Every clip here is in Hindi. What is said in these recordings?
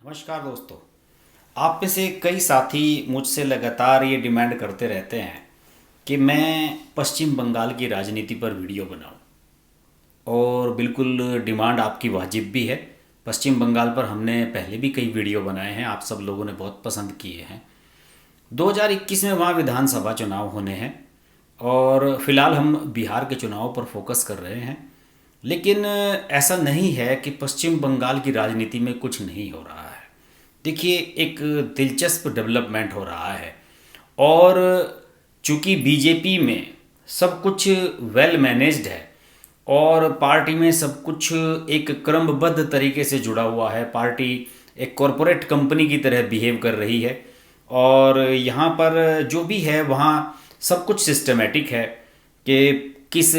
नमस्कार दोस्तों। आप में से कई साथी मुझसे लगातार ये डिमांड करते रहते हैं कि मैं पश्चिम बंगाल की राजनीति पर वीडियो बनाऊं, और बिल्कुल डिमांड आपकी वाजिब भी है। पश्चिम बंगाल पर हमने पहले भी कई वीडियो बनाए हैं, आप सब लोगों ने बहुत पसंद किए हैं। 2021 में वहाँ विधानसभा चुनाव होने हैं और फिलहाल हम बिहार के चुनाव पर फोकस कर रहे हैं। लेकिन ऐसा नहीं है कि पश्चिम बंगाल की राजनीति में कुछ नहीं हो रहा है। देखिए, एक दिलचस्प डेवलपमेंट हो रहा है, और चूंकि बीजेपी में सब कुछ वेल मैनेज्ड है और पार्टी में सब कुछ एक क्रमबद्ध तरीके से जुड़ा हुआ है, पार्टी एक कॉरपोरेट कंपनी की तरह बिहेव कर रही है, और यहाँ पर जो भी है वहाँ सब कुछ सिस्टमेटिक है कि किस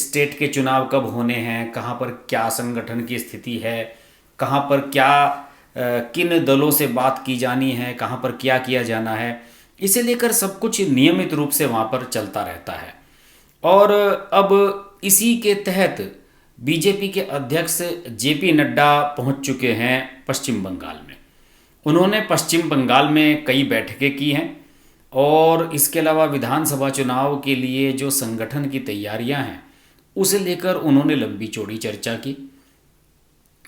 स्टेट के चुनाव कब होने हैं, कहाँ पर क्या संगठन की स्थिति है, कहाँ पर क्या किन दलों से बात की जानी है, कहाँ पर क्या किया जाना है, इसे लेकर सब कुछ नियमित रूप से वहाँ पर चलता रहता है। और अब इसी के तहत बीजेपी के अध्यक्ष जेपी नड्डा पहुँच चुके हैं पश्चिम बंगाल में। उन्होंने पश्चिम बंगाल में कई बैठकें की हैं, और इसके अलावा विधानसभा चुनाव के लिए जो संगठन की तैयारियां हैं उसे लेकर उन्होंने लंबी चौड़ी चर्चा की,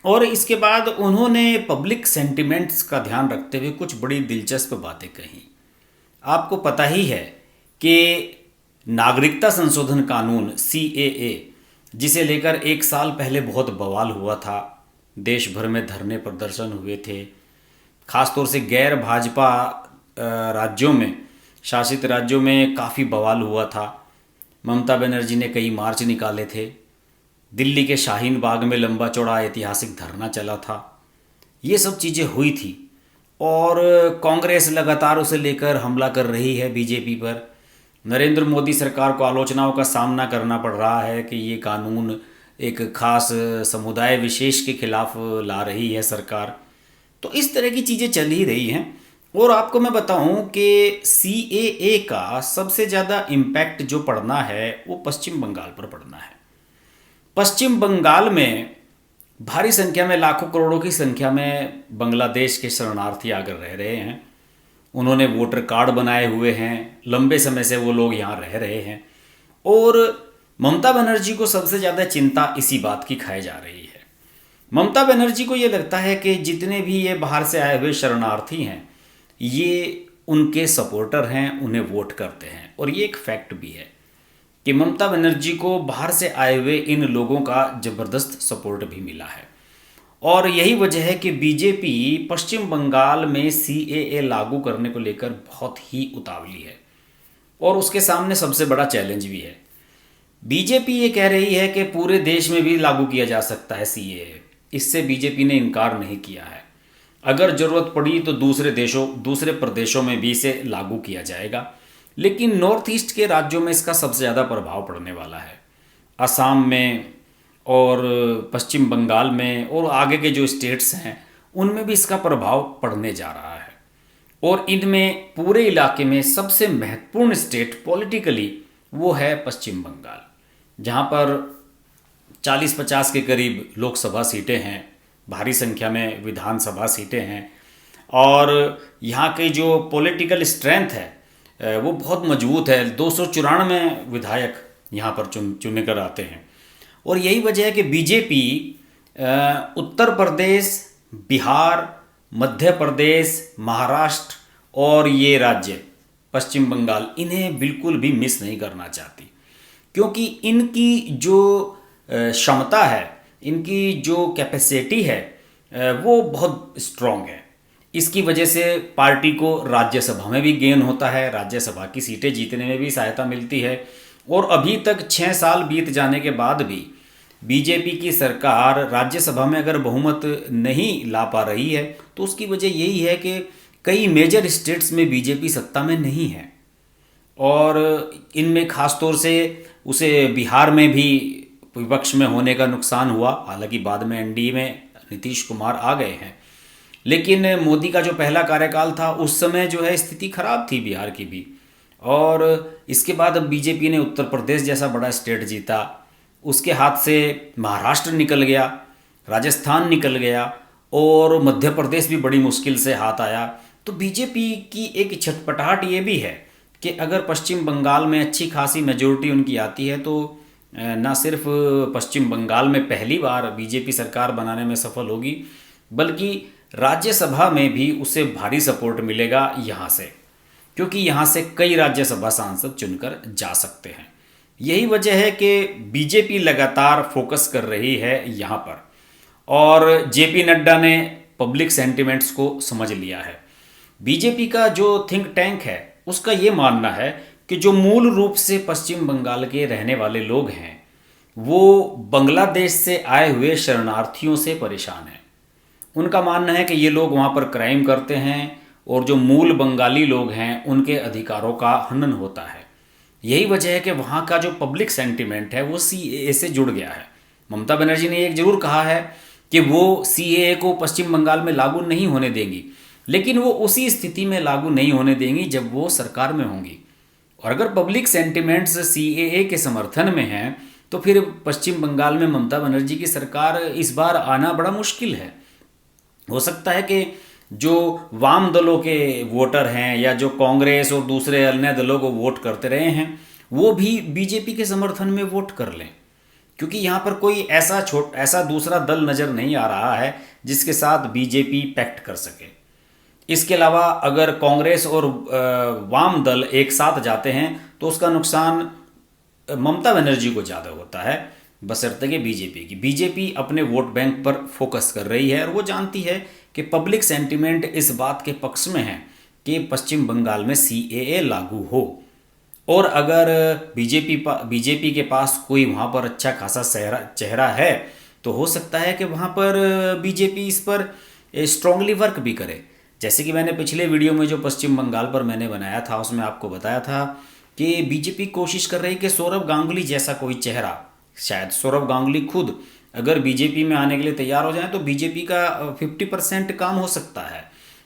और इसके बाद उन्होंने पब्लिक सेंटिमेंट्स का ध्यान रखते हुए कुछ बड़ी दिलचस्प बातें कही। आपको पता ही है कि नागरिकता संशोधन कानून CAA, जिसे लेकर एक साल पहले बहुत बवाल हुआ था, देश भर में धरने प्रदर्शन हुए थे, खासतौर से गैर भाजपा राज्यों में, शासित राज्यों में काफ़ी बवाल हुआ था। ममता बनर्जी ने कई मार्च निकाले थे, दिल्ली के शाहीन बाग में लंबा चौड़ा ऐतिहासिक धरना चला था, ये सब चीज़ें हुई थी, और कांग्रेस लगातार उसे लेकर हमला कर रही है बीजेपी पर। नरेंद्र मोदी सरकार को आलोचनाओं का सामना करना पड़ रहा है कि ये कानून एक खास समुदाय विशेष के खिलाफ ला रही है सरकार। तो इस तरह की चीज़ें चल ही रही हैं। और आपको मैं बताऊं कि CAA का सबसे ज़्यादा इम्पैक्ट जो पड़ना है वो पश्चिम बंगाल पर पड़ना है। पश्चिम बंगाल में भारी संख्या में, लाखों करोड़ों की संख्या में बांग्लादेश के शरणार्थी आकर रह रहे हैं। उन्होंने वोटर कार्ड बनाए हुए हैं, लंबे समय से वो लोग यहाँ रह रहे हैं, और ममता बनर्जी को सबसे ज़्यादा चिंता इसी बात की खाई जा रही है। ममता बनर्जी को ये लगता है कि जितने भी ये बाहर से आए हुए शरणार्थी हैं ये उनके सपोर्टर हैं, उन्हें वोट करते हैं, और ये एक फैक्ट भी है कि ममता बनर्जी को बाहर से आए हुए इन लोगों का ज़बरदस्त सपोर्ट भी मिला है। और यही वजह है कि बीजेपी पश्चिम बंगाल में CAA लागू करने को लेकर बहुत ही उतावली है, और उसके सामने सबसे बड़ा चैलेंज भी है। बीजेपी ये कह रही है कि पूरे देश में भी लागू किया जा सकता है CAA, इससे बीजेपी ने इनकार नहीं किया है। अगर ज़रूरत पड़ी तो दूसरे प्रदेशों में भी इसे लागू किया जाएगा, लेकिन नॉर्थ ईस्ट के राज्यों में इसका सबसे ज़्यादा प्रभाव पड़ने वाला है। असम में और पश्चिम बंगाल में और आगे के जो स्टेट्स हैं उनमें भी इसका प्रभाव पड़ने जा रहा है। और इनमें पूरे इलाके में सबसे महत्वपूर्ण स्टेट पॉलिटिकली वो है पश्चिम बंगाल, जहाँ पर 40-50 के करीब लोकसभा सीटें हैं, भारी संख्या में विधानसभा सीटें हैं, और यहाँ की जो पॉलिटिकल स्ट्रेंथ है वो बहुत मजबूत है। 294 विधायक यहाँ पर चुने कर आते हैं, और यही वजह है कि बीजेपी उत्तर प्रदेश, बिहार, मध्य प्रदेश, महाराष्ट्र और ये राज्य पश्चिम बंगाल, इन्हें बिल्कुल भी मिस नहीं करना चाहती, क्योंकि इनकी जो क्षमता है, इनकी जो कैपेसिटी है वो बहुत स्ट्रॉन्ग है। इसकी वजह से पार्टी को राज्यसभा में भी गेन होता है, राज्यसभा की सीटें जीतने में भी सहायता मिलती है। और अभी तक 6 साल बीत जाने के बाद भी बीजेपी की सरकार राज्यसभा में अगर बहुमत नहीं ला पा रही है तो उसकी वजह यही है कि कई मेजर स्टेट्स में बीजेपी सत्ता में नहीं है, और इनमें खासतौर से उसे बिहार में भी विपक्ष में होने का नुकसान हुआ। हालांकि बाद में NDA में नीतीश कुमार आ गए हैं, लेकिन मोदी का जो पहला कार्यकाल था उस समय जो है स्थिति खराब थी बिहार की भी, और इसके बाद अब बीजेपी ने उत्तर प्रदेश जैसा बड़ा स्टेट जीता, उसके हाथ से महाराष्ट्र निकल गया, राजस्थान निकल गया और मध्य प्रदेश भी बड़ी मुश्किल से हाथ आया। तो बीजेपी की एक छटपटाहट ये भी है कि अगर पश्चिम बंगाल में अच्छी खासी मेजोरिटी उनकी आती है तो ना सिर्फ पश्चिम बंगाल में पहली बार बीजेपी सरकार बनाने में सफल होगी, बल्कि राज्यसभा में भी उसे भारी सपोर्ट मिलेगा यहाँ से, क्योंकि यहाँ से कई राज्यसभा सांसद चुनकर जा सकते हैं। यही वजह है कि बीजेपी लगातार फोकस कर रही है यहाँ पर, और जेपी नड्डा ने पब्लिक सेंटिमेंट्स को समझ लिया है। बीजेपी का जो थिंक टैंक है उसका ये मानना है कि जो मूल रूप से पश्चिम बंगाल के रहने वाले लोग हैं वो बांग्लादेश से आए हुए शरणार्थियों से परेशान हैं। उनका मानना है कि ये लोग वहाँ पर क्राइम करते हैं और जो मूल बंगाली लोग हैं उनके अधिकारों का हनन होता है। यही वजह है कि वहाँ का जो पब्लिक सेंटिमेंट है वो सीएए से जुड़ गया है। ममता बनर्जी ने एक जरूर कहा है कि वो सीएए को पश्चिम बंगाल में लागू नहीं होने देंगी, लेकिन वो उसी स्थिति में लागू नहीं होने देंगी जब वो सरकार में होंगी। और अगर पब्लिक सेंटिमेंट्स सीएए के समर्थन में हैं तो फिर पश्चिम बंगाल में ममता बनर्जी की सरकार इस बार आना बड़ा मुश्किल है। हो सकता है कि जो वाम दलों के वोटर हैं या जो कांग्रेस और दूसरे अन्य दलों को वोट करते रहे हैं वो भी बीजेपी के समर्थन में वोट कर लें, क्योंकि यहाँ पर कोई ऐसा दूसरा दल नज़र नहीं आ रहा है जिसके साथ बीजेपी पैक्ट कर सके। इसके अलावा अगर कांग्रेस और वाम दल एक साथ जाते हैं तो उसका नुकसान ममता बनर्जी को ज़्यादा होता है, बशर्ते कि बीजेपी अपने वोट बैंक पर फोकस कर रही है और वो जानती है कि पब्लिक सेंटिमेंट इस बात के पक्ष में है कि पश्चिम बंगाल में सीएए लागू हो। और अगर बीजेपी के पास कोई वहाँ पर अच्छा खासा चेहरा है तो हो सकता है कि वहाँ पर बीजेपी इस पर स्ट्रांगली वर्क भी करे। जैसे कि मैंने पिछले वीडियो में जो पश्चिम बंगाल पर मैंने बनाया था उसमें आपको बताया था कि बीजेपी कोशिश कर रही है कि सौरभ गांगुली जैसा कोई चेहरा, शायद सौरभ गांगुली खुद अगर बीजेपी में आने के लिए तैयार हो जाए तो बीजेपी का 50% काम हो सकता है,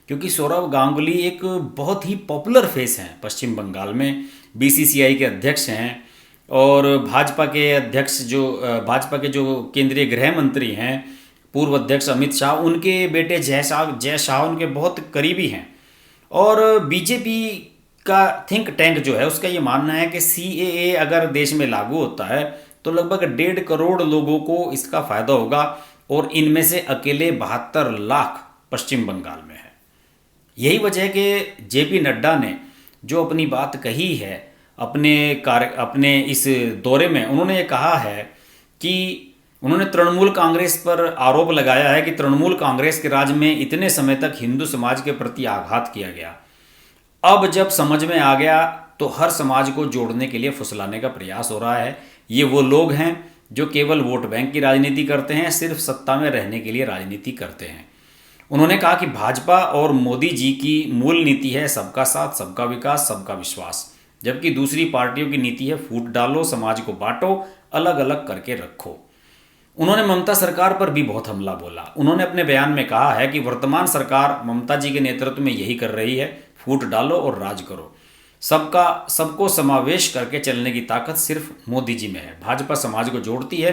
क्योंकि सौरभ गांगुली एक बहुत ही पॉपुलर फेस हैं पश्चिम बंगाल में, बीसीसीआई के अध्यक्ष हैं और भाजपा के जो केंद्रीय गृह मंत्री हैं पूर्व अध्यक्ष अमित शाह, उनके बेटे जय शाह उनके बहुत करीबी हैं। और बीजेपी का थिंक टैंक जो है उसका ये मानना है कि सीएए अगर देश में लागू होता है तो लगभग 1.5 करोड़ लोगों को इसका फायदा होगा और इनमें से अकेले 72 लाख पश्चिम बंगाल में है। यही वजह है कि जेपी नड्डा ने जो अपनी बात कही है अपने इस दौरे में, उन्होंने ये कहा है कि उन्होंने तृणमूल कांग्रेस पर आरोप लगाया है कि तृणमूल कांग्रेस के राज में इतने समय तक हिंदू समाज के प्रति आघात किया गया, अब जब समझ में आ गया तो हर समाज को जोड़ने के लिए फुसलाने का प्रयास हो रहा है। ये वो लोग हैं जो केवल वोट बैंक की राजनीति करते हैं, सिर्फ सत्ता में रहने के लिए राजनीति करते हैं। उन्होंने कहा कि भाजपा और मोदी जी की मूल नीति है सबका साथ, सबका विकास, सबका विश्वास, जबकि दूसरी पार्टियों की नीति है फूट डालो, समाज को बांटो, अलग अलग करके रखो। उन्होंने ममता सरकार पर भी बहुत हमला बोला। उन्होंने अपने बयान में कहा है कि वर्तमान सरकार ममता जी के नेतृत्व में यही कर रही है, फूट डालो और राज करो, सबको समावेश करके चलने की ताकत सिर्फ मोदी जी में है। भाजपा समाज को जोड़ती है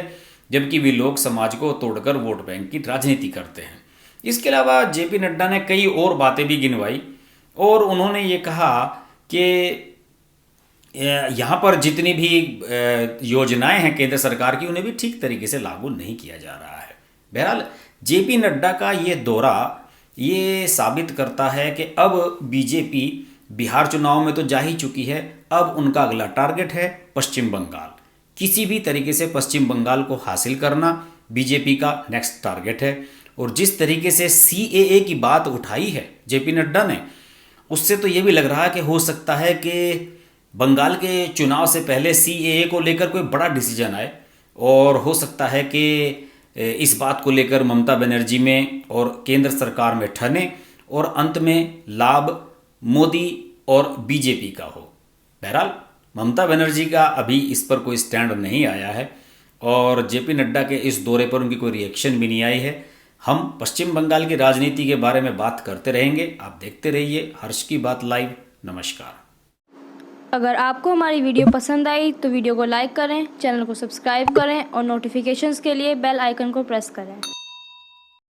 जबकि वे लोग समाज को तोड़कर वोट बैंक की राजनीति करते हैं। इसके अलावा जेपी नड्डा ने कई और बातें भी गिनवाई और उन्होंने ये कहा कि यहाँ पर जितनी भी योजनाएं हैं केंद्र सरकार की उन्हें भी ठीक तरीके से लागू नहीं किया जा रहा है। बहरहाल जेपी नड्डा का ये दौरा ये साबित करता है कि अब बीजेपी बिहार चुनाव में तो जा ही चुकी है, अब उनका अगला टारगेट है पश्चिम बंगाल। किसी भी तरीके से पश्चिम बंगाल को हासिल करना बीजेपी का नेक्स्ट टारगेट है। और जिस तरीके से सीएए की बात उठाई है जेपी नड्डा ने, उससे तो ये भी लग रहा है कि हो सकता है कि बंगाल के चुनाव से पहले सीएए को लेकर कोई बड़ा डिसीजन आए और हो सकता है कि इस बात को लेकर ममता बनर्जी में और केंद्र सरकार में ठने और अंत में लाभ मोदी और बीजेपी का हो। बहरहाल ममता बनर्जी का अभी इस पर कोई स्टैंड नहीं आया है और जेपी नड्डा के इस दौरे पर उनकी कोई रिएक्शन भी नहीं आई है। हम पश्चिम बंगाल की राजनीति के बारे में बात करते रहेंगे। आप देखते रहिए हर्ष की बात लाइव। नमस्कार। अगर आपको हमारी वीडियो पसंद आई तो वीडियो को लाइक करें, चैनल को सब्सक्राइब करें और नोटिफिकेशंस के लिए बेल आइकन को प्रेस करें।